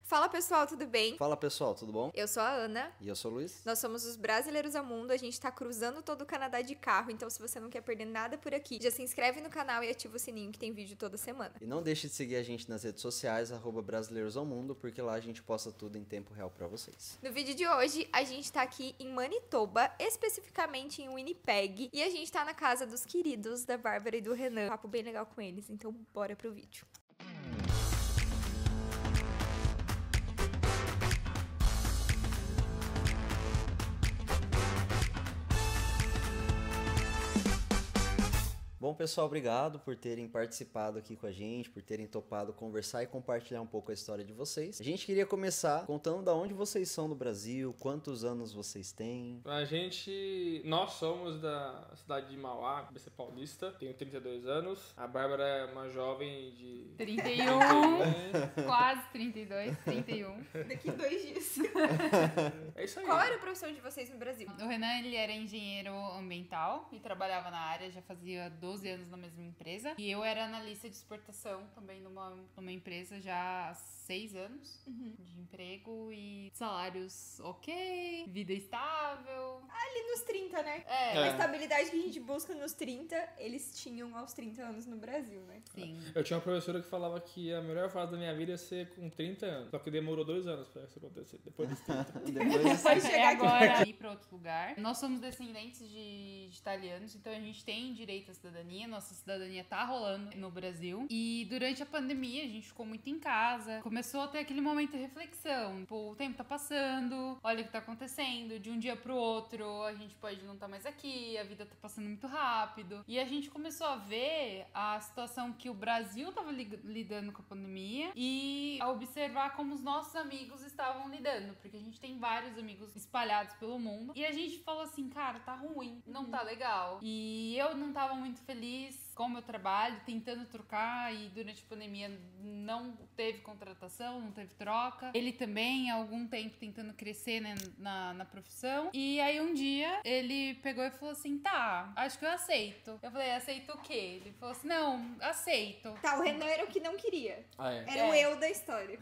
Fala pessoal, tudo bem? Fala pessoal, tudo bom? Eu sou a Ana. E eu sou o Luiz. Nós somos os Brasileiros ao Mundo, a gente tá cruzando todo o Canadá de carro, então se você não quer perder nada por aqui, já se inscreve no canal e ativa o sininho que tem vídeo toda semana. E não deixe de seguir a gente nas redes sociais, @Brasileiros ao Mundo, porque lá a gente posta tudo em tempo real pra vocês. No vídeo de hoje, a gente tá aqui em Manitoba, especificamente em Winnipeg, e a gente tá na casa dos queridos da Bárbara e do Renan. Um papo bem legal com eles, então bora pro vídeo. Bom, pessoal, obrigado por terem participado aqui com a gente, por terem topado conversar e compartilhar um pouco a história de vocês. A gente queria começar contando da onde vocês são no Brasil, quantos anos vocês têm. Nós somos da cidade de Mauá, BC Paulista, tenho 32 anos. A Bárbara é uma jovem de 31, quase 32, 31. Daqui 2 dias. É isso aí. Qual era a profissão de vocês no Brasil? O Renan, ele era engenheiro ambiental e trabalhava na área, já fazia 12 anos na mesma empresa. E eu era analista de exportação também numa empresa já há 6 anos de emprego e salários ok, vida estável. Ali nos 30, né? É, A estabilidade que a gente busca nos 30, eles tinham aos 30 anos no Brasil, né? sim. Eu tinha uma professora que falava que a melhor fase da minha vida ia ser com 30 anos. Só que demorou 2 anos pra isso acontecer, depois dos 30. Depois Vai chegar aqui. Agora ir para outro lugar. Nós somos descendentes de italianos, então a gente tem direito à cidadania. Nossa cidadania tá rolando no Brasil. E durante a pandemia a gente ficou muito em casa. Começou a ter aquele momento de reflexão. Pô, o tempo tá passando, olha o que tá acontecendo. De um dia pro outro a gente pode não estar mais aqui, a vida tá passando muito rápido. E a gente começou a ver a situação que o Brasil tava lidando com a pandemia e a observar como os nossos amigos estavam lidando, porque a gente tem vários amigos espalhados pelo mundo. E a gente falou assim, cara, tá ruim, não tá legal. E eu não tava muito feliz com o meu trabalho, tentando trocar, e durante a pandemia não teve contratação, não teve troca. Ele também, há algum tempo, tentando crescer, né, na profissão. E aí um dia ele pegou e falou assim, tá, acho que eu aceito. Eu falei, aceito o quê? Ele falou assim, não, aceito. Tá, o Renan era o que não queria. Ah, é. Era o eu da história.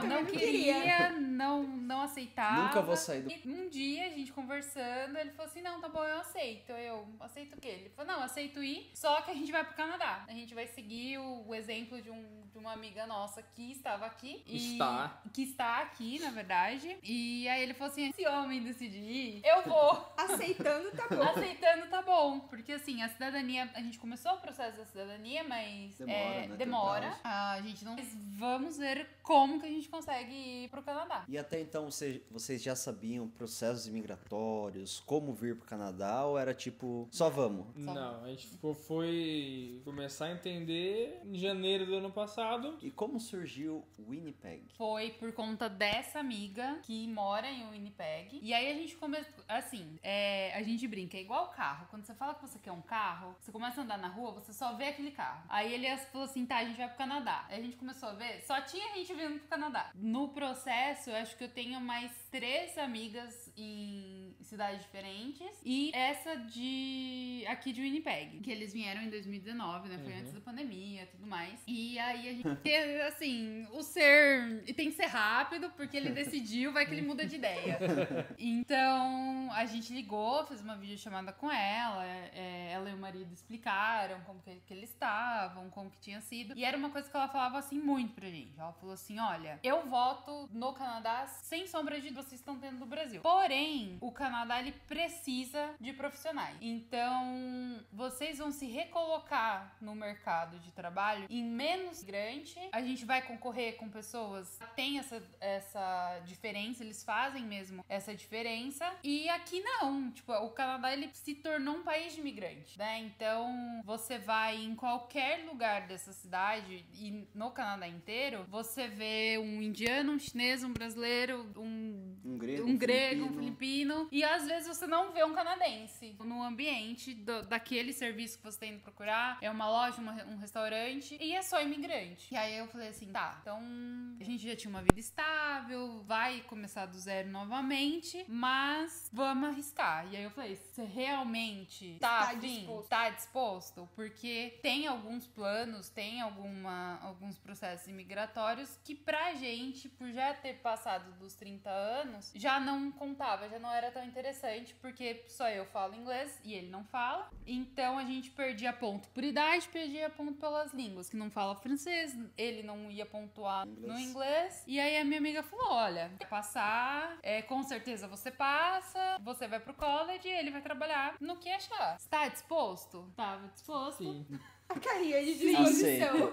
Não queria, não aceitava. Nunca vou sair do... E um dia, a gente conversando, ele falou assim, não, tá bom, eu aceito. Eu aceito o quê? Ele falou, não, aceito ir, só que a gente vai pro Canadá. A gente vai seguir o exemplo de uma amiga nossa que estava aqui. Que está aqui, na verdade. E aí ele falou assim, se homem decidir ir, eu vou. Aceitando, tá bom. Aceitando tá bom, porque assim, a cidadania, a gente começou o processo da cidadania, mas Demora, né? A gente não... Mas vamos ver como que a gente consegue ir pro Canadá. E até então vocês já sabiam processos imigratórios, como vir pro Canadá, ou era tipo, só vamos? Não, a gente foi começar a entender em janeiro do ano passado. E como surgiu Winnipeg? Foi por conta dessa amiga que mora em Winnipeg. E aí a gente começou, assim, a gente brinca, é igual carro. Quando você fala que você quer um carro, você começa a andar na rua, você só vê aquele carro. Aí ele falou assim, tá, a gente vai pro Canadá. Aí a gente começou a ver, só tinha gente vindo pro Canadá. No processo, eu acho que eu tenho mais 3 amigas em cidades diferentes. E essa aqui de Winnipeg, que eles vieram em 2019, né? Foi antes da pandemia e tudo mais. E aí a gente, assim, e tem que ser rápido, porque ele decidiu, vai que ele muda de ideia. Então, a gente ligou, fez uma videochamada com ela, ela e o marido explicaram como que eles estavam, como que tinha sido. E era uma coisa que ela falava, assim, muito pra gente. Ela falou assim, olha, eu voto no Canadá sem sombra de vocês estão tendo do Brasil. Porém, o Canadá, ele precisa de profissionais. Então, vocês vão se recolocar no mercado de trabalho em menos grande. A gente vai concorrer com pessoas que têm essa diferença, eles fazem mesmo essa diferença. E aqui não, tipo, o Canadá, ele se tornou um país de imigrante, né? Então, você vai em qualquer lugar dessa cidade e no Canadá inteiro, você vê um indiano, um chinês, um brasileiro, um grego, um filipino, e às vezes você não vê um canadense no ambiente daquele serviço que você tem indo procurar. É uma loja, um restaurante, e é só imigrante. E aí eu falei assim, tá, então a gente já tinha uma vida estável, vai começar do zero novamente, mas vamos arriscar. E aí eu falei, você realmente tá disposto? Porque tem alguns planos, tem alguns processos imigratórios que pra gente, por já ter passado dos 30 anos, já não contava, já não era tão interessante, porque só eu falo inglês e ele não fala. Então a gente perdia ponto por idade, perdia ponto pelas línguas, que não fala francês, ele não ia pontuar no inglês. E aí a minha amiga falou, olha, passar, com certeza você passa, você vai pro college e ele vai trabalhar no que achar. Está disposto? Tava disposto. Sim. A carinha de disposição.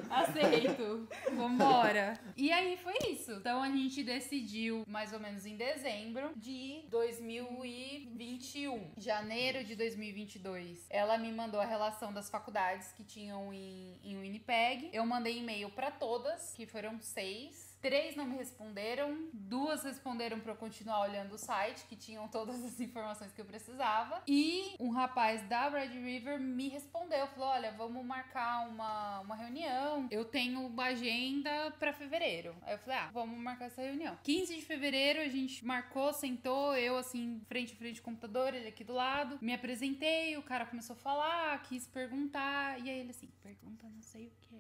Aceito. Vambora. E aí foi isso. Então a gente decidiu, mais ou menos em dezembro de 2021. Janeiro de 2022. Ela me mandou a relação das faculdades que tinham em Winnipeg. Eu mandei e-mail pra todas, que foram 6. 3 não me responderam, 2 responderam pra eu continuar olhando o site, que tinham todas as informações que eu precisava. E um rapaz da Red River me respondeu, falou, olha, vamos marcar uma reunião. Eu tenho uma agenda pra fevereiro. Aí eu falei, vamos marcar essa reunião. 15 de fevereiro a gente marcou, sentou, eu assim, frente a frente ao computador, ele aqui do lado. Me apresentei, o cara começou a falar, quis perguntar. E aí ele assim, pergunta não sei o que.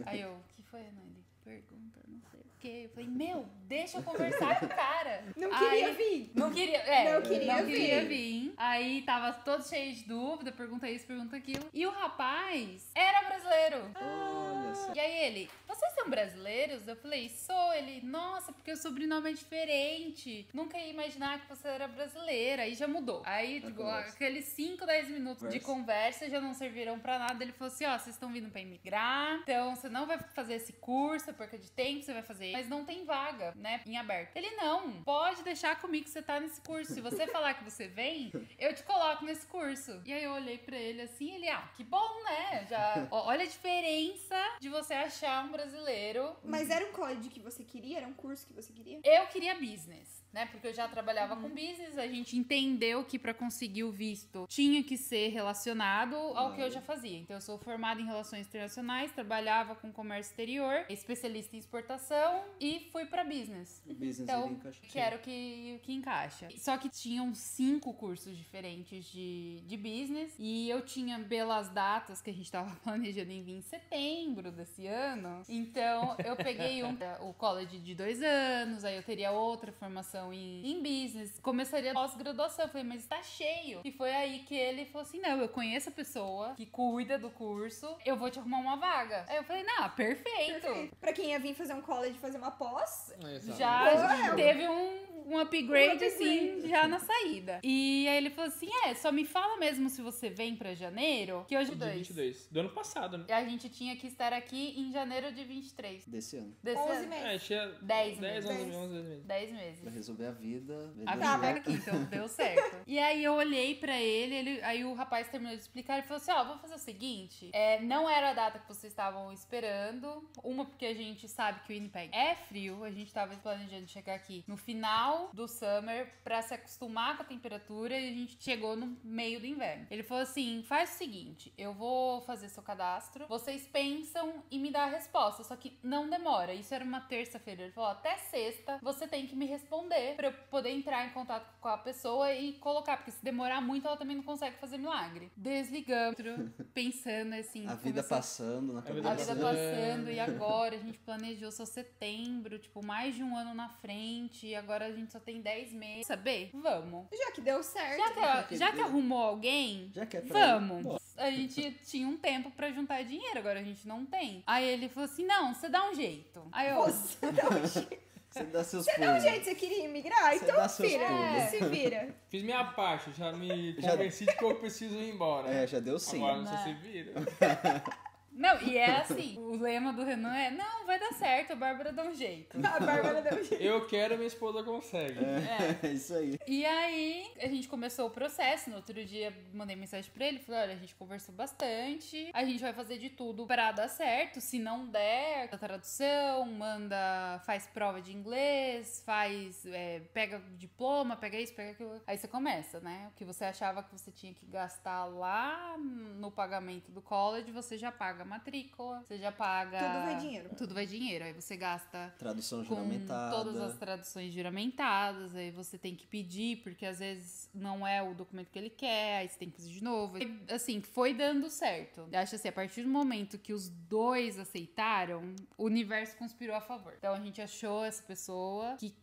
Aí eu, o que foi, Ana? Ele pergunta não sei o que. Eu falei, deixa eu conversar com o cara. Não queria vir. Não queria vir. Aí tava todo cheio de dúvida, pergunta isso, pergunta aquilo. E o rapaz era brasileiro. Olha só. E aí ele, vocês são brasileiros? Eu falei, sou. Ele, nossa, porque o sobrenome é diferente. Nunca ia imaginar que você era brasileira. Aí já mudou. Aí, tipo, aqueles 5, 10 minutos de conversa já não serviram pra nada. Ele falou assim, vocês estão vindo pra imigrar, então você não vai fazer esse curso, perca de tempo, você vai fazer, mas não tem vaga, né, em aberto. Ele, não, pode deixar comigo que você tá nesse curso. Se você falar que você vem, eu te coloco nesse curso. E aí eu olhei pra ele assim, ele, que bom, né? Já, olha a diferença de você achar um brasileiro. Mas era um college que você queria? Era um curso que você queria? Eu queria business, né? Porque eu já trabalhava com business, a gente entendeu que pra conseguir o visto tinha que ser relacionado ao que eu já fazia. Então eu sou formada em relações internacionais, trabalhava com comércio exterior, especialista em exportação e fui pra business. Então, que era o que encaixa. Só que tinham 5 cursos diferentes de business e eu tinha, pelas datas que a gente tava planejando em vir em setembro desse ano, então eu peguei o college de 2 anos, aí eu teria outra formação em business, começaria a pós-graduação. Eu falei, mas tá cheio. E foi aí que ele falou assim, não, eu conheço a pessoa que cuida do curso, eu vou te arrumar uma vaga. Aí eu falei, não, perfeito. Pra quem ia vir fazer um college, fazer uma pós, já teve um upgrade, assim, já na saída. E aí ele falou assim, só me fala mesmo se você vem pra janeiro, que hoje Dia 22. Do ano passado, né? E a gente tinha que estar aqui em janeiro de 23. Desse ano. 11 meses. Tinha 10 10, meses. 11 meses. 10 meses. Pra resolver a vida. A vida aqui, então deu certo. E aí eu olhei pra ele, aí o rapaz terminou de explicar, ele falou assim, vamos fazer o seguinte, não era a data que vocês estavam esperando, uma porque a gente sabe que o Winnipeg é frio, a gente tava planejando chegar aqui no final do summer pra se acostumar com a temperatura e a gente chegou no meio do inverno. Ele falou assim, faz o seguinte, eu vou fazer seu cadastro, vocês pensam e me dá a resposta, só que não demora, isso era uma terça-feira, ele falou, até sexta você tem que me responder pra eu poder entrar em contato com a pessoa e colocar, porque se demorar muito ela também não consegue fazer milagre. Desligamos, pensando assim, a vida passando na cabeça. A vida passando, e agora a gente planejou só setembro, tipo, mais de um ano na frente, e agora a gente só tem 10 meses. Saber? Vamos. Já que deu certo. Já que arrumou alguém, já que é pra vamos. A gente tinha um tempo pra juntar dinheiro, agora a gente não tem. Aí ele falou assim, não, você dá um jeito. Aí eu... Você dá um jeito. Você dá seus Você pulos. dá um jeito, você queria imigrar? Você Então, dá seus filha, pulos. se vira. Fiz minha parte, já me convenci de que eu preciso ir embora. Já deu sim. Agora não sei se vira. Não, e é assim, o lema do Renan é, não, vai dar certo, a Bárbara dá um jeito. A Bárbara deu um jeito. Eu quero, minha esposa consegue. É isso aí. E aí, a gente começou o processo, no outro dia mandei mensagem pra ele, falei, olha, a gente conversou bastante, a gente vai fazer de tudo pra dar certo, se não der, a tradução, manda faz prova de inglês, pega diploma, pega isso, pega aquilo. Aí você começa, né? O que você achava que você tinha que gastar lá no pagamento do college, você já paga a matrícula, você já paga... Tudo vai dinheiro. Tudo vai dinheiro. Aí você gasta... Tradução com juramentada. todas as traduções juramentadas, aí você tem que pedir, porque às vezes não é o documento que ele quer, aí você tem que fazer de novo. E, assim, foi dando certo. Eu acho assim, a partir do momento que os dois aceitaram, o universo conspirou a favor. Então a gente achou essa pessoa que,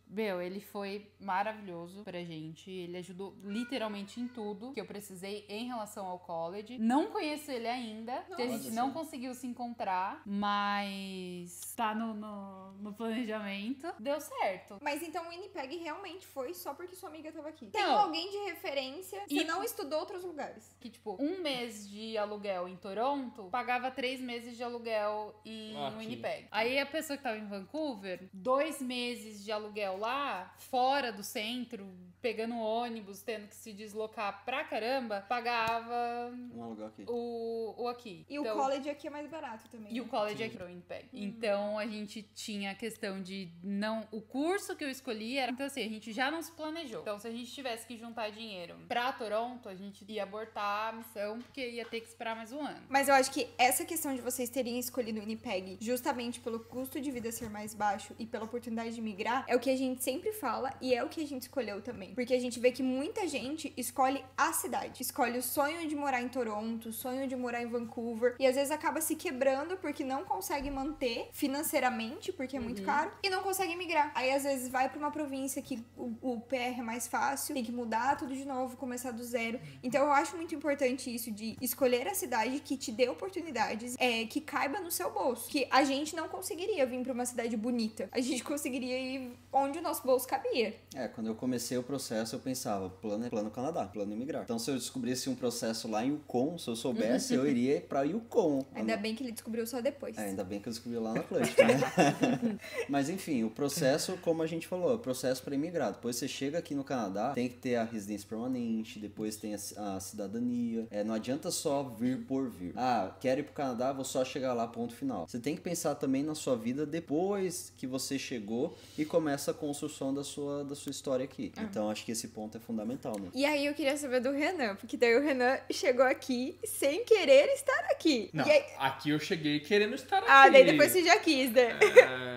ele foi maravilhoso pra gente. Ele ajudou literalmente em tudo que eu precisei em relação ao college. Não conheço ele ainda, porque a gente não conseguiu se encontrar, mas tá no planejamento. Deu certo. Mas então o Winnipeg realmente foi só porque sua amiga tava aqui. Não. Tem alguém de referência, você não estudou outros lugares. Que, tipo, 1 mês de aluguel em Toronto pagava 3 meses de aluguel em Winnipeg. Aí a pessoa que tava em Vancouver, 2 meses de aluguel lá, fora do centro, pegando ônibus, tendo que se deslocar pra caramba, pagava Um aluguel aqui. o aqui. E o college aqui é mais barato também. E o college aqui pro Winnipeg. Então a gente tinha a questão de não... O curso que eu escolhi era... Então assim, a gente já não se planejou. Então se a gente tivesse que juntar dinheiro pra Toronto, a gente ia abortar a missão, porque ia ter que esperar mais um ano. Mas eu acho que essa questão de vocês terem escolhido o Winnipeg justamente pelo custo de vida ser mais baixo e pela oportunidade de migrar é o que a gente sempre fala e é o que a gente escolheu também. Porque a gente vê que muita gente escolhe a cidade. Escolhe o sonho de morar em Toronto, o sonho de morar em Vancouver e às vezes acaba se quebrando porque não consegue manter financeiramente, porque é muito caro, e não consegue migrar. Aí às vezes vai pra uma província que o PR é mais fácil, tem que mudar tudo de novo, começar do zero. Então eu acho muito importante isso de escolher a cidade que te dê oportunidades, que caiba no seu bolso. Que a gente não conseguiria vir pra uma cidade bonita. A gente conseguiria ir onde o nosso bolso cabia. Quando eu comecei o processo, eu pensava, plano Canadá, plano imigrar. Então, se eu descobrisse um processo lá em Yukon, se eu soubesse, eu iria pra Yukon. Ainda bem que ele descobriu só depois. Ainda bem que eu descobri lá na Atlântica, né? Mas, enfim, o processo, como a gente falou, é o processo para imigrar. Depois você chega aqui no Canadá, tem que ter a residência permanente, depois tem a cidadania. Não adianta só vir por vir. Quero ir pro Canadá, vou só chegar lá, ponto final. Você tem que pensar também na sua vida depois que você chegou e começa a construção da sua história aqui. Então, acho que esse ponto é fundamental, né? E aí eu queria saber do Renan, porque daí o Renan chegou aqui sem querer estar aqui. Não, e aí... aqui eu cheguei querendo estar aqui. Daí depois você já quis, né?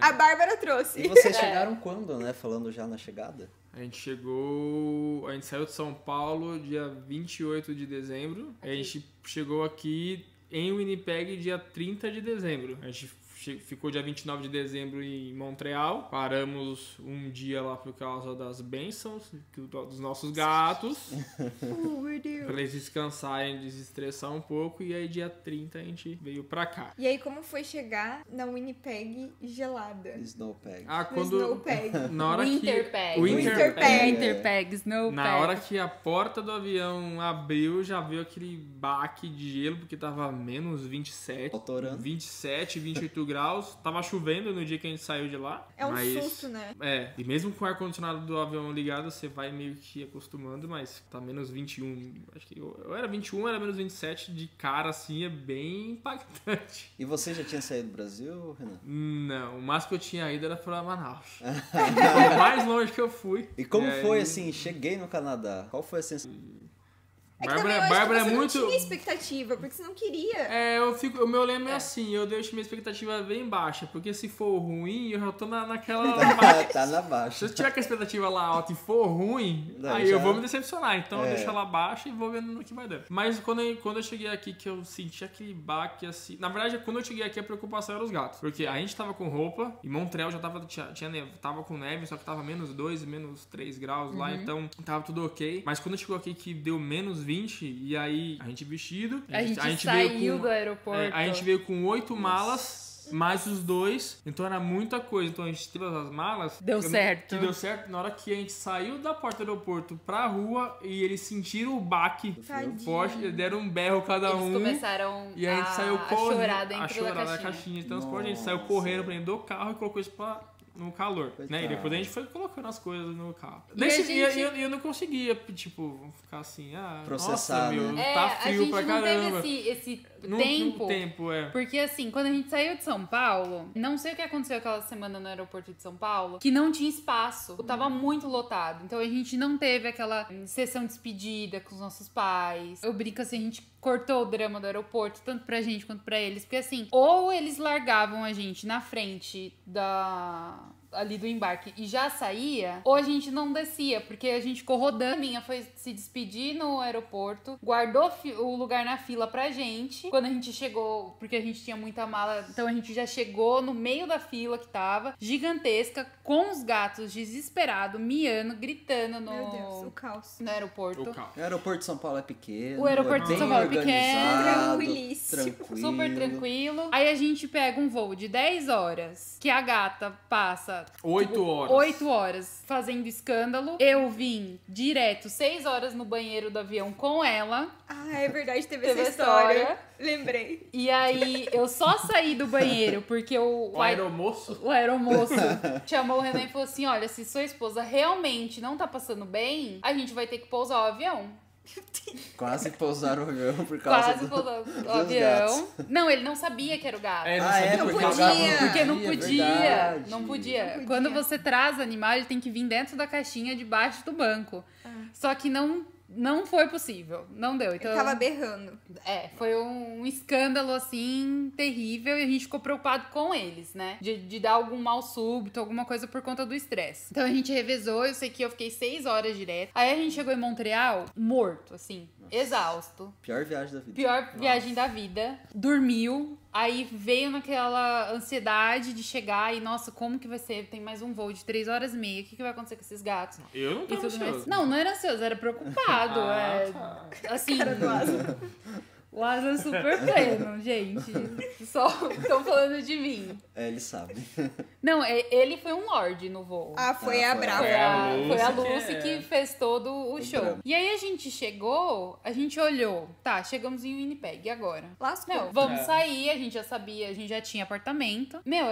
A Bárbara trouxe. E vocês chegaram quando, né? Falando já na chegada? A gente saiu de São Paulo dia 28 de dezembro. A gente chegou aqui em Winnipeg dia 30 de dezembro. A gente ficou dia 29 de dezembro em Montreal. Paramos um dia lá por causa das bênçãos dos nossos gatos. Meu Deus. Pra eles descansarem, desestressar um pouco. E aí dia 30 a gente veio pra cá. E aí como foi chegar na Winnipeg gelada? Snowpeg. Snowpeg. Na hora Winterpeg. Winterpeg. Snowpeg. Na hora que a porta do avião abriu, já veio aquele baque de gelo, porque tava menos 27, Autorando. 27, 28 graus. Tava chovendo no dia que a gente saiu de lá. É um susto, né? E mesmo com o ar-condicionado do avião ligado, você vai meio que acostumando, mas tá menos 21. Acho que eu era 21, era menos 27 de cara, assim, é bem impactante. E você já tinha saído do Brasil, Renan? Não, o máximo que eu tinha ido era pra Manaus. Foi o mais longe que eu fui. E como foi, assim, cheguei no Canadá? Qual foi a sensação? Bárbara é muito... não tinha expectativa, porque você não queria. O meu lema é assim, eu deixo minha expectativa bem baixa, porque se for ruim, eu já tô naquela... Tá na baixa. Se eu tiver com a expectativa lá alta e for ruim, aí eu vou me decepcionar. Então eu deixo ela baixa e vou vendo no que vai dando. Mas quando eu cheguei aqui, que eu senti aquele baque assim... Na verdade, quando eu cheguei aqui, a preocupação era os gatos. Porque a gente tava com roupa, e Montreal já tava com neve, só que tava menos 2, menos 3 graus lá, então tava tudo ok. Mas quando chegou aqui, que deu menos 20, e aí a gente vestido. A gente saiu do aeroporto. A gente veio com 8 malas, mais os 2. Então era muita coisa. Então a gente teve as malas. Deu certo. Deu certo na hora que a gente saiu da porta do aeroporto pra rua e eles sentiram o baque forte. Eles deram um berro cada um. Eles começaram a chorar dentro da da caixinha de transporte. A gente saiu correndo pra dentro do carro e colocou isso pra no calor, Coitado. né? E depois a gente foi colocando as coisas no carro. E a gente- E eu não conseguia, tipo, ficar assim, Processar, nossa, meu, né? tá frio pra a gente não caramba. teve esse No tempo, Porque assim, quando a gente saiu de São Paulo, não sei o que aconteceu aquela semana no aeroporto de São Paulo, que não tinha espaço. Tava muito lotado. Então a gente não teve aquela sessão de despedida com os nossos pais. Eu brinco assim, a gente cortou o drama do aeroporto, tanto pra gente quanto pra eles. Porque assim, ou eles largavam a gente na frente ali do embarque e já saía, ou a gente não descia, porque a gente ficou rodando. A minha foi se despedir no aeroporto, guardou o lugar na fila pra gente. Quando a gente chegou, porque a gente tinha muita mala, então a gente já chegou no meio da fila que tava, gigantesca, com os gatos desesperados, miando, gritando Meu Deus, o caos. no aeroporto. O carro. O aeroporto de São Paulo é pequeno. O aeroporto de bem São Paulo é pequeno, organizado, tranquilíssimo. tranquilo. Super tranquilo. Aí a gente pega um voo de 10 horas, que a gata passa 8 horas. 8 horas fazendo escândalo. Eu vim direto 6 horas no banheiro do avião com ela. Ah, é verdade, teve Teve essa a história. história. Lembrei. E aí eu só saí do banheiro porque O aeromoço. o aeromoço chamou o Renan e falou assim: olha, se sua esposa realmente não tá passando bem, a gente vai ter que pousar o avião. Quase pousaram o avião por causa Quase pousar o dos avião. Não, ele não sabia que era o gato. É, não Ah, sabia é? Não Porque podia. o gato Porque não podia, verdade. não podia. Não podia. Quando você traz animal, ele tem que vir dentro da caixinha debaixo do banco. Só que não foi possível, não deu. Então, Ele tava berrando. foi um escândalo, assim, terrível. E a gente ficou preocupado com eles, né? De dar algum mal súbito, alguma coisa por conta do estresse. Então a gente revezou, eu sei que eu fiquei 6 horas direto. Aí a gente chegou em Montreal, morto, assim, exausto. Pior viagem da vida. Pior viagem da vida. Dormiu. Aí veio naquela ansiedade de chegar e, nossa, como que vai ser? Tem mais um voo de 3 horas e meia. O que vai acontecer com esses gatos? Eu não E tô tudo mais. ansioso. Não era ansioso, era preocupado. Tá. Assim, o Asa é super pleno, gente. Só estão falando de mim. É, ele sabe. Não, ele foi um lorde no voo. Ah, foi Ah, a foi brava. Foi a Lucy Lucy que que é. fez todo o show. drama. E aí a gente chegou, a gente olhou. Tá, chegamos em Winnipeg, e agora? Lascou. Meu, vamos É. sair, a gente já sabia, a gente já tinha apartamento. Meu,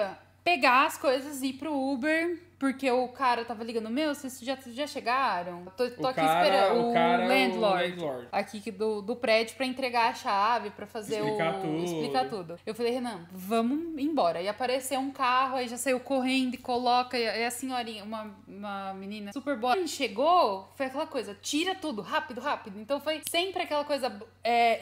pegar as coisas e ir pro Uber, porque o cara tava ligando, meu, vocês já chegaram? Tô aqui esperando. O cara é landlord. o landlord. Aqui do prédio pra entregar a chave, pra fazer explicar tudo. Eu falei, Renan, vamos embora. E apareceu um carro, aí já saiu correndo e coloca. E a senhorinha, uma menina super boa. A gente chegou, foi aquela coisa, tira tudo, rápido, rápido. Então foi sempre aquela coisa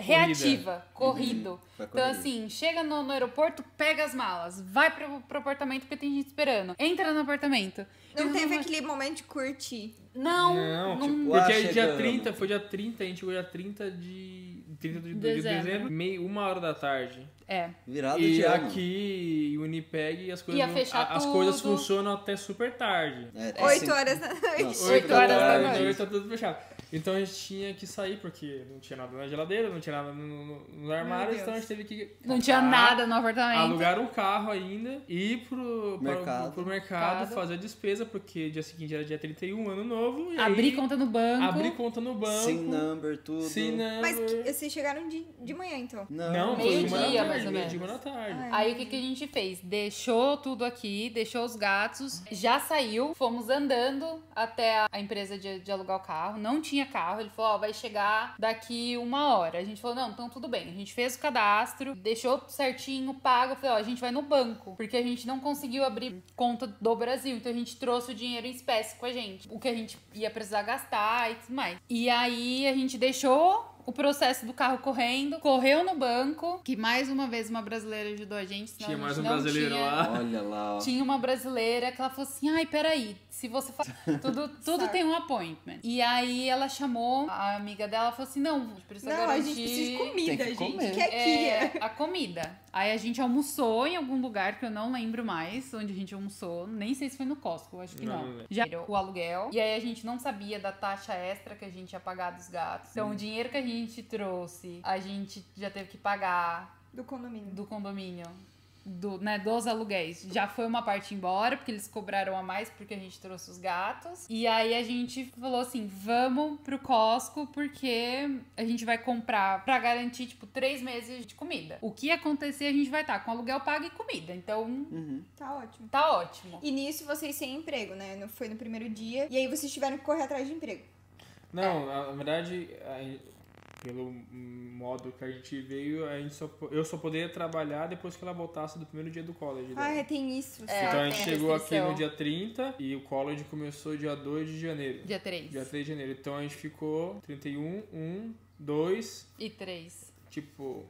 reativa, corrido. Foi Então corrido. assim, chega no aeroporto, pega as malas, vai pro apartamento porque tem gente esperando. Entra no apartamento. Não teve aquele momento de curtir. Não, Não, tipo, Ah, porque dia chegamos. 30, foi dia 30, a gente chegou dia 30 de dezembro, 1h da tarde. É. Virado E de ano. aqui em Winnipeg as coisas, Ia fechar as tudo. coisas funcionam até super tarde. É, 8 horas da noite. Nossa, 8 horas da noite. noite. Tá tudo fechado. Então a gente tinha que sair, porque não tinha nada na geladeira, não tinha nada no armário, Deus. então a gente teve que Não tinha comprar, nada no apartamento. alugar um carro ainda, ir pro Mercado. mercado, fazer a despesa, porque dia seguinte era dia 31, ano novo. E Abrir aí, conta no banco. abrir conta no banco. Sim number, tudo. Sim, number. Mas vocês chegaram de manhã, então. Não, foi Meio-dia, uma da tarde, mais ou meio-dia, menos. uma da tarde. Ah, Aí o que a gente fez? Deixou tudo aqui, deixou os gatos, já saiu, fomos andando até a empresa de alugar o carro, não tinha carro, ele falou, ó, vai chegar daqui 1 hora. A gente falou, não, então tudo bem. A gente fez o cadastro, deixou certinho, pago, falei, ó, a gente vai no banco, porque a gente não conseguiu abrir conta do Brasil, então a gente trouxe o dinheiro em espécie com a gente, o que a gente ia precisar gastar e tudo mais. E aí a gente deixou o processo do carro correndo, correu no banco, que mais uma vez uma brasileira ajudou a gente. senão Tinha a mais gente um não brasileiro tinha- lá. Olha lá, ó. Tinha uma brasileira que ela falou assim, ai, peraí, se você faz... Tudo tem um appointment. E aí ela chamou a amiga dela e falou assim, não, a gente precisa Não, a garantir... gente precisa de comida, Tem que gente. comer. Que aqui a comida. Aí a gente almoçou em algum lugar que eu não lembro mais onde a gente almoçou. Nem sei se foi no Costco, acho que Não, não. não lembro. Já era o aluguel. E aí a gente não sabia da taxa extra que a gente ia pagar dos gatos. Então o dinheiro que a gente trouxe, a gente já teve que pagar do condomínio. do condomínio. dos aluguéis, já foi uma parte embora, porque eles cobraram a mais porque a gente trouxe os gatos. E aí a gente falou assim, vamos pro Costco porque a gente vai comprar pra garantir, tipo, 3 meses de comida. O que acontecer, a gente vai estar com aluguel pago e comida. Então, Tá ótimo. tá ótimo. E nisso vocês sem emprego, né? Não foi no primeiro dia. E aí vocês tiveram que correr atrás de emprego. Não, na verdade, pelo modo que a gente veio, eu só poderia trabalhar depois que ela voltasse do primeiro dia do college. Ah, tem isso. Então a gente tem chegou aqui restrição. no dia 30 e o college começou dia 2 de janeiro. Dia 3. Dia 3 de janeiro. Então a gente ficou 31, 1, 2, E 3. tipo,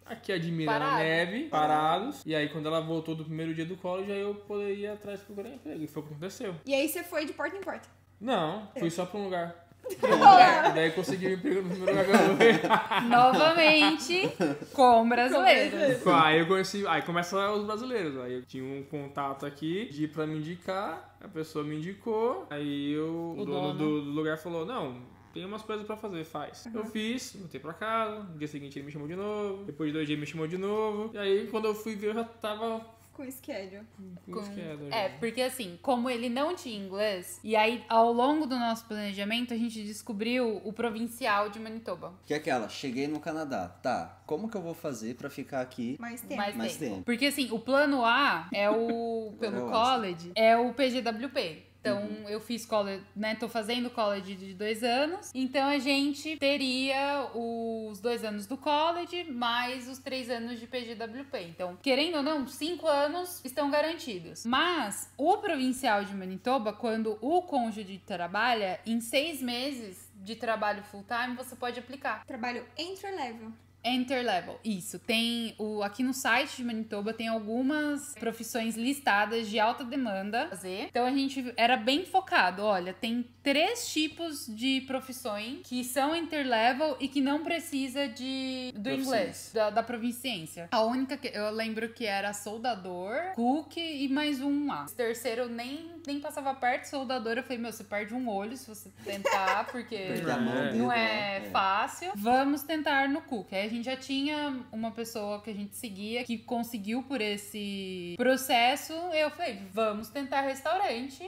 aqui admirando Parado. a neve, parados. E aí quando ela voltou do primeiro dia do college, aí eu poderia ir atrás procurar emprego. E foi o que aconteceu. E aí você foi de porta em porta. Não, fui só pra um lugar. E daí consegui um emprego no primeiro lugar que eu fui. Novamente, com brasileiros. Aí eu conheci, aí começa os brasileiros. Aí eu tinha um contato aqui, pedi pra me indicar, a pessoa me indicou, aí o dono do lugar falou, não, tem umas coisas pra fazer, faz. Eu fiz, voltei pra casa, no dia seguinte ele me chamou de novo, depois de 2 dias ele me chamou de novo, e aí quando eu fui ver eu já tava Com schedule. com esquerda. Porque assim, como ele não tinha inglês, e aí ao longo do nosso planejamento a gente descobriu o provincial de Manitoba. Que é aquela, cheguei no Canadá, tá, como que eu vou fazer pra ficar aqui? Mais tempo. Mais tempo. Porque assim, o plano A é o, pelo college, é o PGWP. Então, eu fiz college, né? Tô fazendo college de 2 anos. Então, a gente teria os 2 anos do college, mais os 3 anos de PGWP. Então, querendo ou não, 5 anos estão garantidos. Mas, o provincial de Manitoba, quando o cônjuge trabalha, em 6 meses de trabalho full-time, você pode aplicar. Trabalho entry level. Enter level, isso. Tem aqui no site de Manitoba tem algumas profissões listadas de alta demanda. Então a gente era bem focado. Olha, tem 3 tipos de profissões que são enter level e que não precisa do inglês, da proficiência. A única que eu lembro que era soldador, cook e mais um lá. Esse terceiro eu nem passava perto. Soldador, eu falei, meu, você perde um olho se você tentar, porque Perde a mão, não dedo, é fácil. Vamos tentar no cook. Aí a gente já tinha uma pessoa que a gente seguia que conseguiu por esse processo. Eu falei, vamos tentar restaurante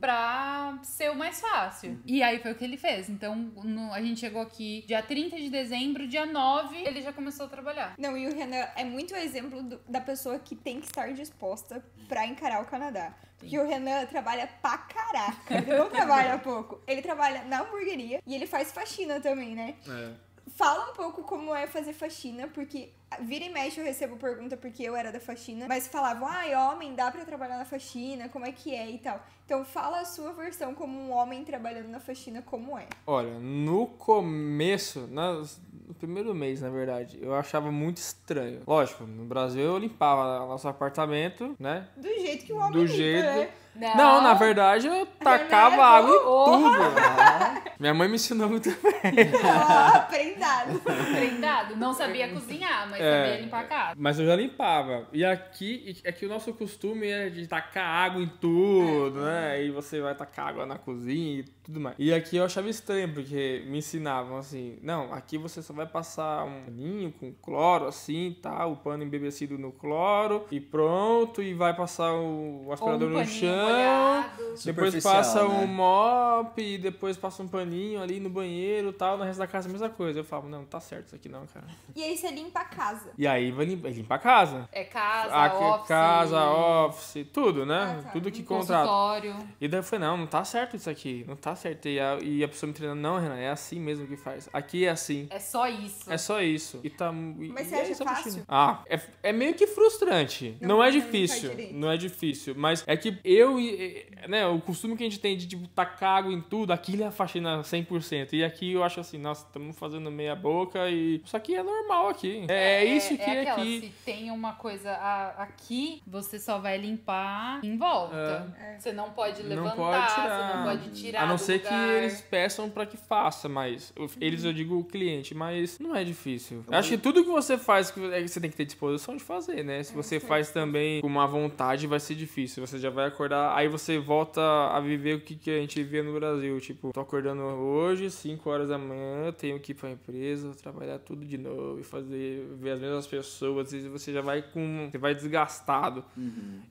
pra ser o mais fácil. E aí foi o que ele fez. Então a gente chegou aqui dia 30 de dezembro, dia 9, ele já começou a trabalhar. Não, e o Renan é muito o exemplo da pessoa que tem que estar disposta pra encarar o Canadá. Porque o Renan trabalha pra caraca. Ele não trabalha pouco. Ele trabalha na hamburgueria e ele faz faxina também, né? Fala um pouco como é fazer faxina, porque vira e mexe eu recebo pergunta porque eu era da faxina, mas falavam, homem, dá pra trabalhar na faxina, como é que é e tal. Então fala a sua versão como um homem trabalhando na faxina, como é. Olha, no começo, no primeiro mês, na verdade, eu achava muito estranho. Lógico, no Brasil eu limpava nosso apartamento, né? Do jeito que o homem limpa, né? Não, na verdade eu tacava água em tudo. Minha mãe me ensinou muito bem. Prendado. Não sabia cozinhar, mas sabia limpar a casa. Mas eu já limpava. E aqui o nosso costume é de tacar água em tudo, né? E você vai tacar água na cozinha e tudo mais. E aqui eu achava estranho, porque me ensinavam assim, não, aqui você só vai passar um paninho com cloro assim, tá? O pano embebecido no cloro e pronto, e vai passar o aspirador no chão. Depois passa um mop e depois passa um paninho ali no banheiro e tal. No resto da casa a mesma coisa. Eu falo, não tá certo isso aqui não, cara. E aí você limpa a casa. E aí vai limpar a casa. É casa, office. Casa, office, tudo, né? Tudo que contrata. Consultório. E daí eu falei, não tá certo isso aqui. Não tá certo. E a pessoa me treinando, não, Renan, é assim mesmo que faz. Aqui é assim. É só isso. É só isso. Mas você acha fácil? É meio que frustrante. Não é difícil. Não é difícil. Mas é que né, o costume que a gente tem de, tipo, tacar água em tudo, aquilo é a faxina 100%. E aqui eu acho assim, nossa, estamos fazendo meia boca e isso aqui é normal aqui. É isso que é aqui. Se tem uma coisa aqui, você só vai limpar em volta. Você não pode levantar, não pode tirar. você não pode tirar a não do ser lugar. que eles peçam pra que faça, mas eles, eu digo o cliente, mas não é difícil. Eu acho que tudo que você faz, você tem que ter disposição de fazer, né? Se você faz também com uma vontade, vai ser difícil. Você já vai acordar, aí você volta volta a viver o que a gente vê no Brasil. Tipo, tô acordando hoje, 5 horas da manhã, tenho que ir pra empresa, trabalhar tudo de novo e ver as mesmas pessoas, e você já vai você vai desgastado.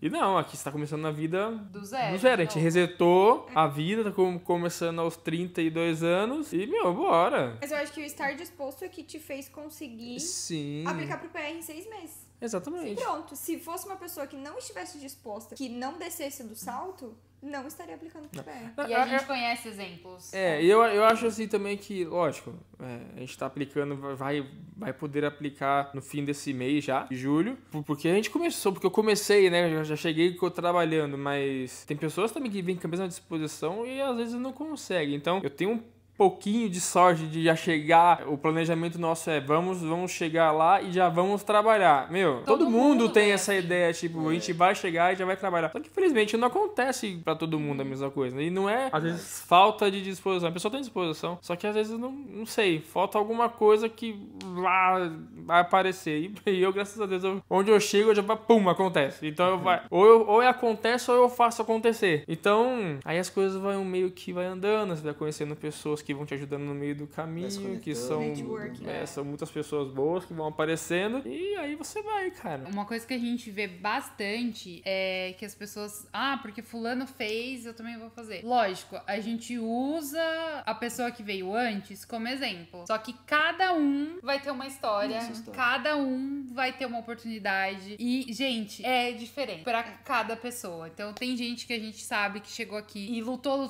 E não, aqui você tá começando a vida Do zero. A gente resetou a vida, tá começando aos 32 anos e, bora. Mas eu acho que o estar disposto é que te fez conseguir Sim. aplicar pro PR em 6 meses. Exatamente. Pronto, se fosse uma pessoa que não estivesse disposta, que não descesse do salto, não estaria aplicando pro PR. E a gente conhece exemplos. E eu acho assim também que, lógico, a gente tá aplicando, vai poder aplicar no fim desse mês já, de julho, porque a gente começou, porque eu comecei, né, eu já cheguei trabalhando, mas tem pessoas também que vêm com a mesma disposição e às vezes não conseguem. Então, eu tenho um pouquinho de sorte de já chegar, o planejamento nosso vamos chegar lá e já vamos trabalhar. Todo mundo tem essa ideia, tipo, a gente vai chegar e já vai trabalhar. Só que, infelizmente, não acontece pra todo mundo a mesma coisa. E não é, às vezes, falta de disposição. A pessoa tem disposição, só que às vezes, não sei, falta alguma coisa que vai aparecer. E eu, graças a Deus, onde eu chego, pum, acontece. Então, ou acontece ou eu faço acontecer. Então, aí as coisas vão meio que andando, você vai conhecendo pessoas que vão te ajudando no meio do caminho, que são muitas pessoas boas que vão aparecendo, e aí você vai, cara. Uma coisa que a gente vê bastante é que as pessoas, porque fulano fez, eu também vou fazer. Lógico, a gente usa a pessoa que veio antes como exemplo, só que cada um vai ter uma história, cada um vai ter uma oportunidade, e, gente, é diferente pra cada pessoa. Então, tem gente que a gente sabe que chegou aqui e lutou,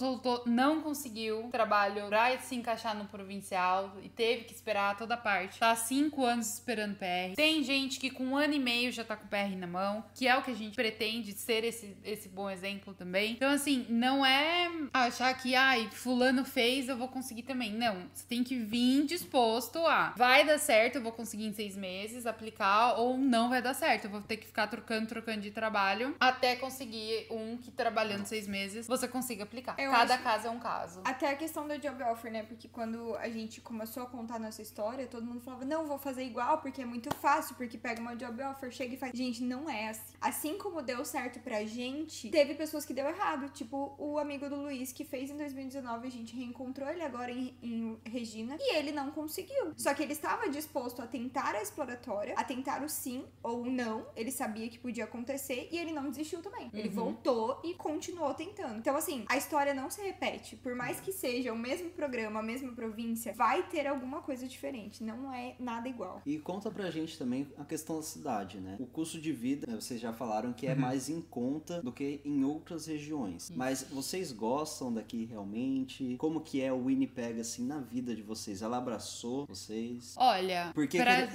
não conseguiu trabalho pra se encaixar no provincial e teve que esperar toda parte. Tá há 5 anos esperando PR. Tem gente que com 1 ano e meio já tá com o PR na mão, que é o que a gente pretende ser esse bom exemplo também. Então, assim, não é achar que, fulano fez, eu vou conseguir também. Não, você tem que vir disposto a vai dar certo, eu vou conseguir em 6 meses aplicar, ou não vai dar certo, eu vou ter que ficar trocando de trabalho até conseguir um que trabalhando 6 meses você consiga aplicar. Cada caso é um caso. Até a questão da job offer, né? Porque quando a gente começou a contar nossa história, todo mundo falava, não, vou fazer igual, porque é muito fácil, porque pega uma job offer, chega e faz. Gente, não é assim. Assim como deu certo pra gente, teve pessoas que deu errado. Tipo, o amigo do Luiz, que fez em 2019, a gente reencontrou ele agora em Regina, e ele não conseguiu. Só que ele estava disposto a tentar a exploratória, a tentar o sim ou o não, ele sabia que podia acontecer, e ele não desistiu também. Ele voltou e continuou tentando. Então, assim, a história não se repete. Por mais que seja o mesmo programa, a mesma província, vai ter alguma coisa diferente. Não é nada igual. E conta pra gente também a questão da cidade, né? O custo de vida, vocês já falaram que é mais em conta do que em outras regiões. Mas vocês gostam daqui realmente? Como que é o Winnipeg, assim, na vida de vocês? Ela abraçou vocês? Olha...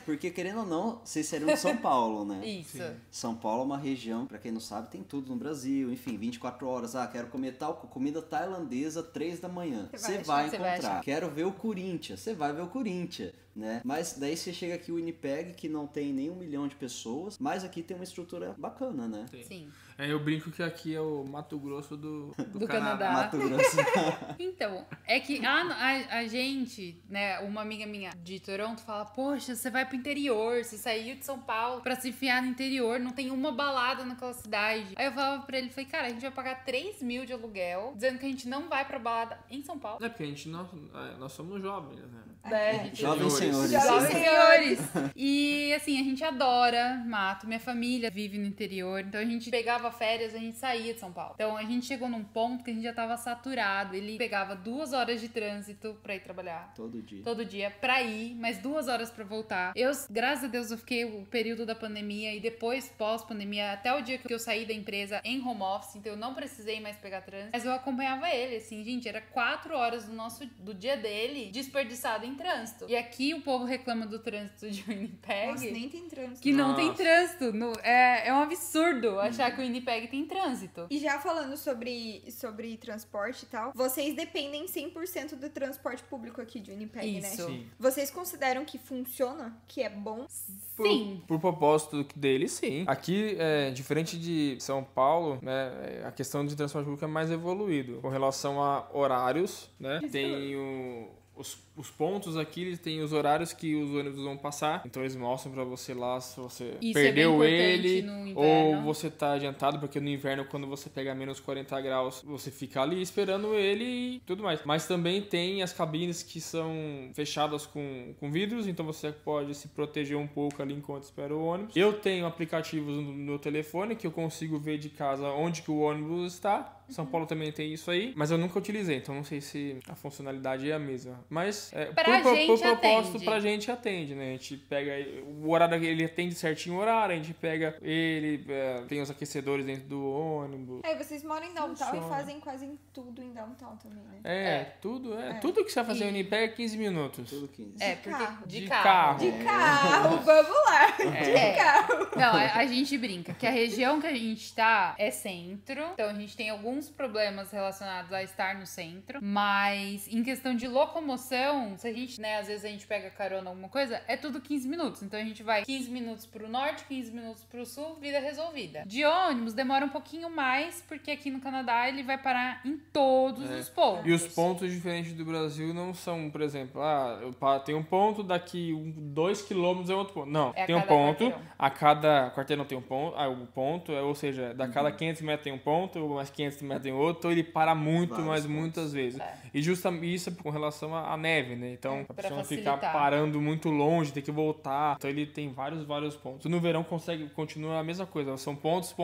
Porque querendo ou não, vocês seriam de São Paulo, né? Isso. Sim. São Paulo é uma região, pra quem não sabe, tem tudo no Brasil. Enfim, 24 horas. Quero comer tal comida tailandesa 3 da manhã. Você vai encontrar. Quero ver o Corinthians. Você vai ver o Corinthians, né? Mas daí você chega aqui o Winnipeg, que não tem nem 1 milhão de pessoas, mas aqui tem uma estrutura bacana, né? Sim. Eu brinco que aqui é o Mato Grosso do Canadá. Mato Grosso. Então, é que a gente, né, uma amiga minha de Toronto fala, poxa, você vai pro interior, você saiu de São Paulo pra se enfiar no interior, não tem uma balada naquela cidade. Aí eu falava pra ele, cara, a gente vai pagar 3 mil de aluguel, dizendo que a gente não vai pra balada em São Paulo. É porque nós somos jovens, né? Jovens senhores. Jovens senhores. E assim, a gente adora mato, minha família vive no interior, então a gente pegava férias, a gente saía de São Paulo. Então a gente chegou num ponto que a gente já tava saturado. Ele pegava 2 horas de trânsito pra ir trabalhar. Todo dia pra ir, mais 2 horas pra voltar. Graças a Deus, eu fiquei o período da pandemia e depois, pós-pandemia, até o dia que eu saí da empresa em home office, então eu não precisei mais pegar trânsito. Mas eu acompanhava ele, assim, gente, era 4 horas do dia dele desperdiçado em trânsito. E aqui o povo reclama do trânsito de Winnipeg. Nossa, nem tem trânsito. Que não tem trânsito. É um absurdo achar que o Winnipeg tem trânsito. E já falando sobre transporte e tal, vocês dependem 100% do transporte público aqui de Winnipeg, né? Sim. Vocês consideram que funciona? Que é bom? Sim. Por propósito dele, sim. Aqui, diferente de São Paulo, né, a questão de transporte público é mais evoluído. Com relação a horários, né? Tem os pontos aqui, eles têm os horários que os ônibus vão passar. Então eles mostram pra você lá se você perdeu ele ou você tá adiantado, porque no inverno, quando você pega menos 40 graus, você fica ali esperando ele e tudo mais. Mas também tem as cabines que são fechadas com vidros, então você pode se proteger um pouco ali enquanto espera o ônibus. Eu tenho aplicativos no meu telefone que eu consigo ver de casa onde que o ônibus está. São Paulo também tem isso aí, mas eu nunca utilizei, então não sei se a funcionalidade é a mesma. Mas por propósito, pra gente atende, né? A gente pega o horário, ele atende certinho o horário, a gente pega ele, tem os aquecedores dentro do ônibus. Vocês moram em downtown e fazem quase tudo em downtown também, né? Tudo que você vai fazer em Unipeg é 15 minutos. Tudo 15. De carro. De carro, vamos lá. De carro. Não, a gente brinca que a região que a gente tá é centro, então a gente tem alguns problemas relacionados a estar no centro, mas em questão de locomoção, se a gente, né, às vezes a gente pega carona alguma coisa, é tudo 15 minutos, então a gente vai 15 minutos pro norte, 15 minutos pro sul, vida resolvida. De ônibus demora um pouquinho mais, porque aqui no Canadá ele vai parar em todos os pontos. E os pontos diferentes do Brasil não são, por exemplo, tem um ponto, daqui 2 quilômetros é outro ponto. Não, tem um ponto, quarteirão. A cada quarteirão tem um ponto, o ponto, ou seja, da cada 500 metros tem um ponto, mais 500 metros tem outro, então ele para muitas vezes. E justamente isso é com relação à neve, né? Então a pessoa ficar parando muito longe, tem que voltar. Então ele tem vários pontos. No verão continua a mesma coisa, são pontos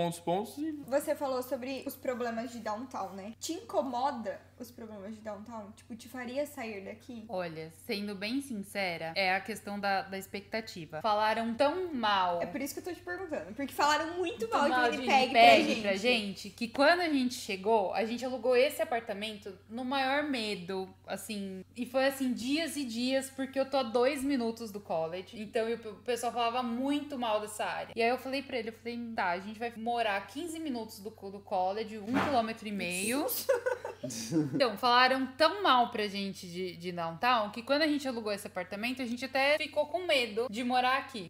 e... Você falou sobre os problemas de downtown, né? Te incomoda os problemas de downtown? Tipo, te faria sair daqui? Olha, sendo bem sincera, é a questão da expectativa. Falaram tão mal. É por isso que eu tô te perguntando. Porque falaram muito mal de Winnipeg pra gente que quando a gente chegou, a gente alugou esse apartamento no maior medo, assim. E foi assim, dias e dias, porque eu tô a 2 minutos do college. Então o pessoal falava muito mal dessa área. E aí eu falei pra ele, tá, a gente vai morar 15 minutos do college, 1,5 km. Então, falaram tão mal pra gente de downtown que quando a gente alugou esse apartamento, a gente até ficou com medo de morar aqui.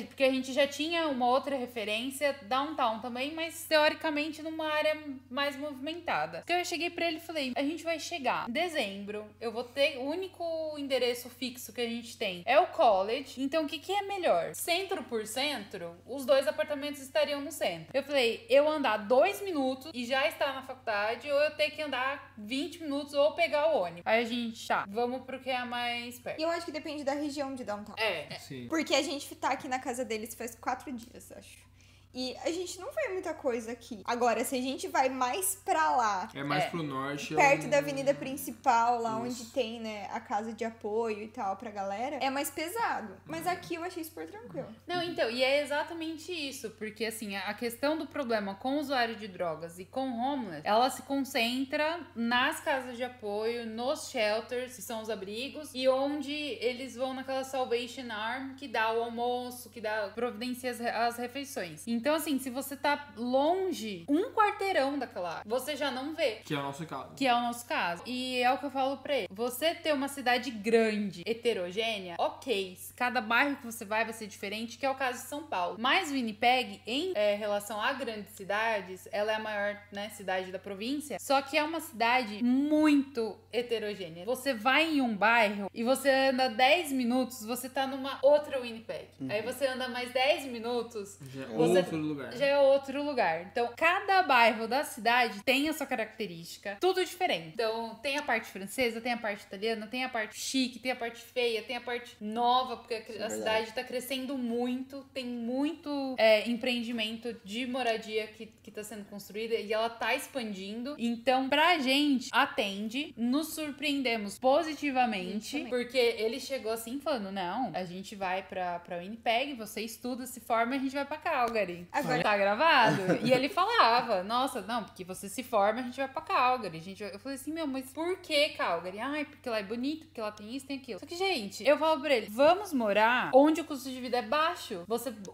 Porque a gente já tinha uma outra referência, downtown também, mas teoricamente numa área mais movimentada. Então eu cheguei pra ele e falei, a gente vai chegar em dezembro, eu vou ter o único endereço fixo que a gente tem é o college, então o que é melhor? Centro por centro, os 2 apartamentos estariam no centro. Eu falei, eu andar 2 minutos e já estar na faculdade, ou eu ter que andar 20 minutos ou pegar o ônibus. Aí a gente, vamos pro que é mais perto. E eu acho que depende da região de downtown. Sim. Porque a gente tá aqui na casa deles faz 4 dias, acho. E a gente não vê muita coisa aqui. Agora, se a gente vai mais pra lá... É mais pro norte. Perto da avenida principal, lá onde tem, né, a casa de apoio e tal pra galera, é mais pesado. Mas aqui eu achei super tranquilo. Não, então, e é exatamente isso. Porque, assim, a questão do problema com o usuário de drogas e com homeless, ela se concentra nas casas de apoio, nos shelters, que são os abrigos, e onde eles vão naquela Salvation Army, que dá o almoço, que dá providencia as refeições. Então, assim, se você tá longe, 1 quarteirão daquela área, você já não vê. Que é o nosso caso. Que é o nosso caso. E é o que eu falo pra ele. Você ter uma cidade grande, heterogênea, ok. Cada bairro que você vai ser diferente, que é o caso de São Paulo. Mas Winnipeg, em relação a grandes cidades, ela é a maior, né, cidade da província. Só que é uma cidade muito heterogênea. Você vai em um bairro e você anda 10 minutos, você tá numa outra Winnipeg. Aí você anda mais 10 minutos, já é outro lugar. Então, cada bairro da cidade tem a sua característica, tudo diferente. Então, tem a parte francesa, tem a parte italiana, tem a parte chique, tem a parte feia, tem a parte nova, porque a cidade tá crescendo muito, tem muito empreendimento de moradia que tá sendo construída e ela tá expandindo. Então, pra gente, atende, nos surpreendemos positivamente, porque ele chegou assim falando, não, a gente vai pra Winnipeg, você estuda, se forma, a gente vai pra Calgary. Agora tá gravado. E ele falava, nossa, não, porque você se forma, a gente vai pra Calgary. Eu falei assim, mas por que Calgary? Ai, porque lá é bonito, porque lá tem isso, tem aquilo. Só que, gente, eu falo pra ele, vamos morar onde o custo de vida é baixo.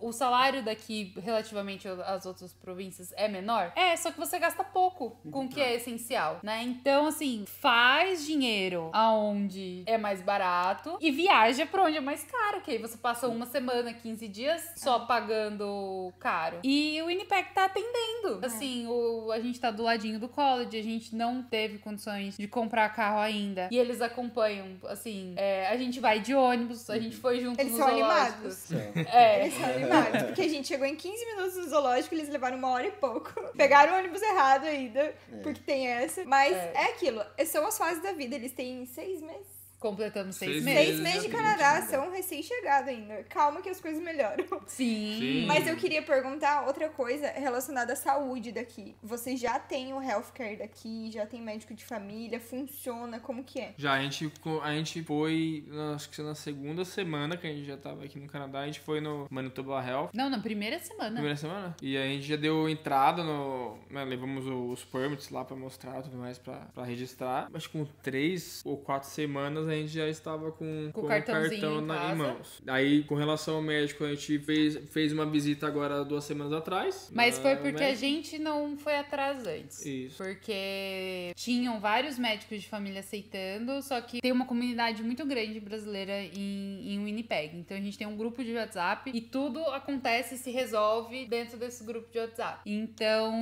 O salário daqui, relativamente às outras províncias, é menor? Só que você gasta pouco com o que é essencial, né? Então, assim, faz dinheiro aonde é mais barato e viaja pra onde é mais caro, que aí você passa uma semana, 15 dias só pagando caro caro. E o Winnipeg tá atendendo. Assim, a gente tá do ladinho do college, a gente não teve condições de comprar carro ainda. E eles acompanham, assim, a gente vai de ônibus, a gente foi junto Eles nos são zoológicos. animados. É. Eles são animados, porque a gente chegou em 15 minutos no zoológico, eles levaram 1 hora e pouco. Pegaram o ônibus errado ainda, porque tem essa. Mas é aquilo, são as fases da vida, eles têm 6 meses. Completamos 6 6 meses. 6 meses de Canadá, são recém-chegados ainda. Calma que as coisas melhoram. Sim. Mas eu queria perguntar outra coisa relacionada à saúde daqui. Vocês já têm o healthcare daqui? Já tem médico de família? Funciona? Como que é? Já, a gente foi, acho que na segunda semana que a gente já tava aqui no Canadá, a gente foi no Manitoba Health. Não, na primeira semana. Primeira semana? E aí a gente já deu entrada no... Né, levamos os permits lá pra mostrar e tudo mais pra registrar. Acho que com 3 ou 4 semanas a gente já estava com o o cartãozinho cartão em mãos. Aí, com relação ao médico, a gente fez uma visita agora 2 semanas atrás. Mas foi porque a gente não foi atrás antes. Isso. Porque tinham vários médicos de família aceitando, só que tem uma comunidade muito grande brasileira em Winnipeg. Então a gente tem um grupo de WhatsApp e tudo acontece e se resolve dentro desse grupo de WhatsApp. Então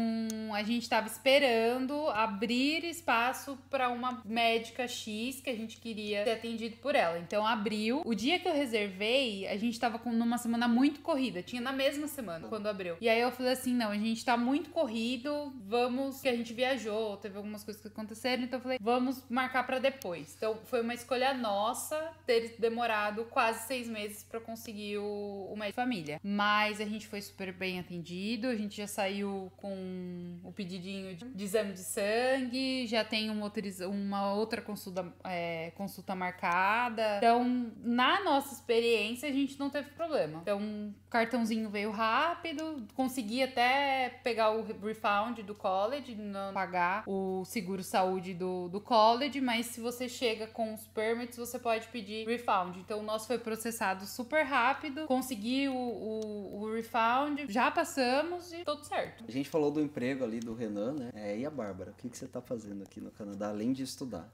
a gente tava esperando abrir espaço para uma médica X que a gente queria ser atendido por ela. Então abriu. O dia que eu reservei, a gente tava numa semana muito corrida. Tinha na mesma semana quando abriu. E aí eu falei assim, não, a gente tá muito corrido, vamos, que a gente viajou, teve algumas coisas que aconteceram, então eu falei, vamos marcar pra depois. Então foi uma escolha nossa ter demorado quase 6 meses pra conseguir o médico de família. Mas a gente foi super bem atendido, a gente já saiu com o pedidinho de exame de sangue, já tem uma outra consulta marcada. Então, na nossa experiência, a gente não teve problema. Então, o cartãozinho veio rápido, consegui até pegar o refund do college, não pagar o seguro saúde do college, mas se você chega com os permits, você pode pedir refund. Então, o nosso foi processado super rápido, consegui o refund, já passamos e tudo certo. A gente falou do emprego ali do Renan, né? E a Bárbara, o que você tá fazendo aqui no Canadá, além de estudar?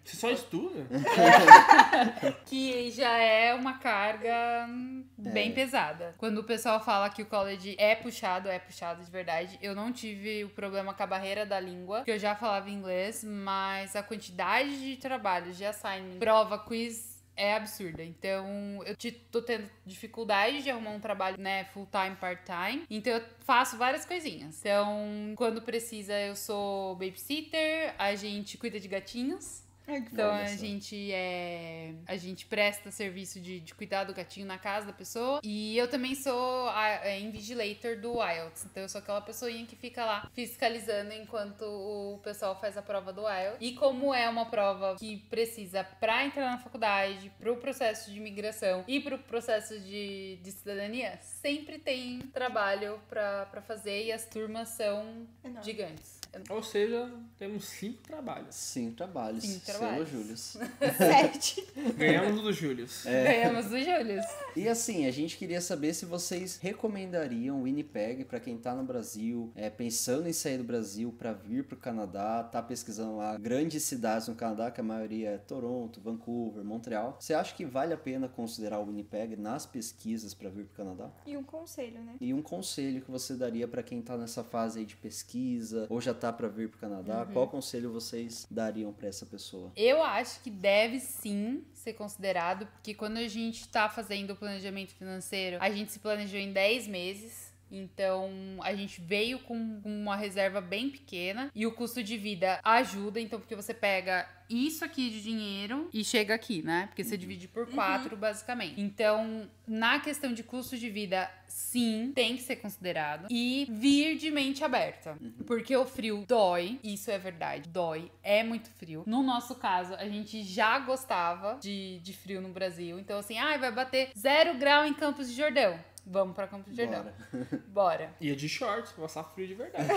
Você só estuda? Que já é uma carga bem pesada. Quando o pessoal fala que o college é puxado de verdade. Eu não tive o problema com a barreira da língua, porque eu já falava inglês, mas a quantidade de trabalhos, de assignment, prova, quiz, é absurda. Então, eu tô tendo dificuldade de arrumar um trabalho, né, full time, part time. Então, eu faço várias coisinhas. Então, quando precisa, eu sou babysitter, a gente cuida de gatinhos. Então a gente presta serviço de cuidar do gatinho na casa da pessoa. E eu também sou a invigilator do IELTS. Então eu sou aquela pessoinha que fica lá fiscalizando enquanto o pessoal faz a prova do IELTS. E como é uma prova que precisa pra entrar na faculdade, pro processo de imigração e pro processo de cidadania, sempre tem trabalho pra fazer e as turmas são gigantes. Ou seja, temos 5 trabalhos. 5 trabalhos. 5 trabalhos. Selo Július. 7. Ganhamos do Július. Ganhamos do Július. E assim, a gente queria saber se vocês recomendariam o Winnipeg pra quem tá no Brasil, pensando em sair do Brasil pra vir pro Canadá, tá pesquisando lá grandes cidades no Canadá, que a maioria é Toronto, Vancouver, Montreal. Você acha que vale a pena considerar o Winnipeg nas pesquisas pra vir pro Canadá? E um conselho, né? E um conselho que você daria pra quem tá nessa fase aí de pesquisa, ou já tá pra vir pro Canadá, qual conselho vocês dariam pra essa pessoa? Eu acho que deve sim ser considerado, porque quando a gente tá fazendo o planejamento financeiro, a gente se planejou em 10 meses. Então, a gente veio com uma reserva bem pequena e o custo de vida ajuda. Então, porque você pega isso aqui de dinheiro e chega aqui, né? Porque você divide por 4, basicamente. Então, na questão de custo de vida, sim, tem que ser considerado. E vir de mente aberta. Porque o frio dói, isso é verdade, dói, é muito frio. No nosso caso, a gente já gostava de frio no Brasil. Então, assim, vai bater 0 grau em Campos de Jordão. Vamos pra Campos de Jordão. Bora. E é de shorts, passar frio de verdade.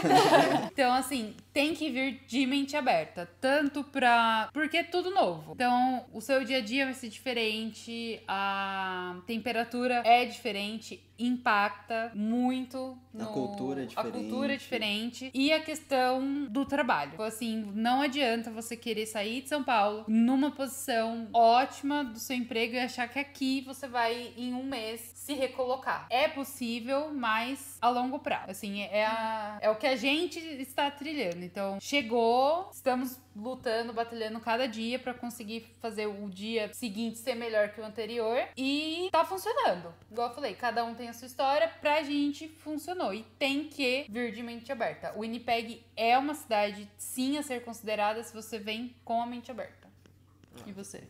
Então, assim, tem que vir de mente aberta. Tanto pra... Porque é tudo novo. Então, o seu dia a dia vai ser diferente, a temperatura é diferente, impacta muito. A cultura é diferente. A cultura é diferente. E a questão do trabalho. Então, assim, não adianta você querer sair de São Paulo numa posição ótima do seu emprego e achar que aqui você vai, em um mês, se recolocar. dá. É possível, mas a longo prazo. Assim, é o que a gente está trilhando. Então, chegou, estamos lutando, batalhando cada dia pra conseguir fazer o dia seguinte ser melhor que o anterior. E tá funcionando. Igual eu falei, cada um tem a sua história. Pra gente, funcionou. E tem que vir de mente aberta. O Winnipeg é uma cidade, sim, a ser considerada se você vem com a mente aberta. E você?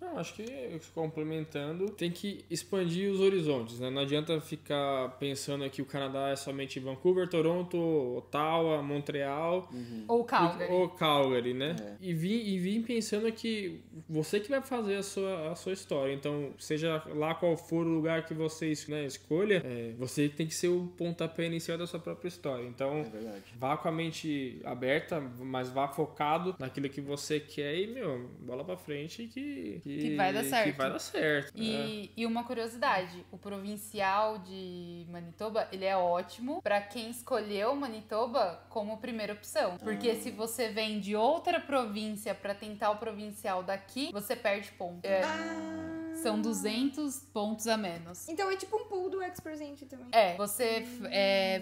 Não, acho que complementando, tem que expandir os horizontes, né? Não adianta ficar pensando que o Canadá é somente Vancouver, Toronto, Ottawa, Montreal. Ou Calgary. Ou Calgary, né? E vim pensando que você que vai fazer a sua história. Então, seja lá qual for o lugar que você, né, escolha, você tem que ser o pontapé inicial da sua própria história. Então, vá com a mente aberta, mas vá focado naquilo que você quer e, bola pra frente que vai dar certo. Que vai dar certo. E uma curiosidade, o provincial de Manitoba, ele é ótimo pra quem escolheu Manitoba como primeira opção. Porque se você vem de outra província pra tentar o provincial daqui, você perde ponto. São 200 pontos a menos. Então é tipo um pool do X% também.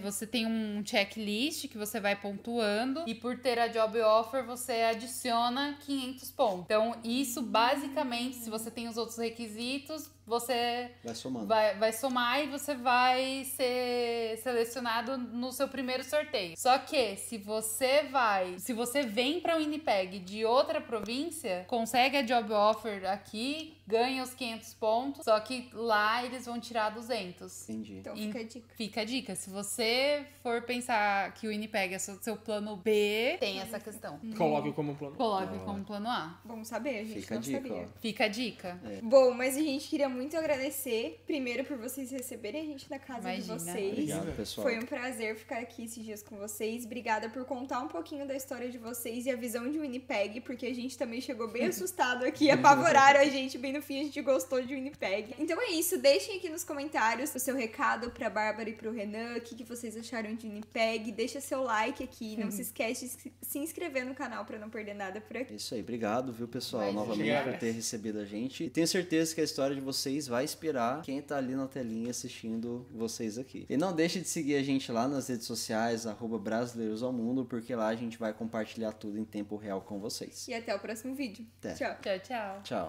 Você tem um checklist que você vai pontuando e por ter a job offer você adiciona 500 pontos. Então isso basicamente, se você tem os outros requisitos, você vai somando. Vai somar e você vai ser selecionado no seu primeiro sorteio. Só que se você vem pra Winnipeg de outra província, consegue a job offer aqui, ganha os 500 pontos, só que lá eles vão tirar 200. Entendi. Então fica a dica. Fica a dica. Se você for pensar que o Winnipeg é seu plano B, tem essa questão. Coloque como plano. Coloque como plano A. Bom saber, a gente Fica a não dica, sabia. ó. Fica a dica. Bom, mas a gente queria muito agradecer, primeiro, por vocês receberem a gente na casa de Imagina. vocês. Obrigado, pessoal. Foi um prazer ficar aqui esses dias com vocês. Obrigada por contar um pouquinho da história de vocês e a visão de Winnipeg, porque a gente também chegou bem assustado aqui, apavoraram a gente bem no fim, a gente gostou de Winnipeg. Então é isso, deixem aqui nos comentários o seu recado pra Bárbara e pro Renan, o que vocês acharam de Winnipeg, deixa seu like aqui, não se esquece de se inscrever no canal pra não perder nada por aqui. Isso aí, obrigado, viu, pessoal, Imagina. novamente por ter recebido a gente. E tenho certeza que a história de vocês vai inspirar quem tá ali na telinha assistindo vocês aqui. E não deixe de seguir a gente lá nas redes sociais, @brasileirosaomundo, porque lá a gente vai compartilhar tudo em tempo real com vocês. E até o próximo vídeo. Até. Tchau. Tchau, tchau. Tchau.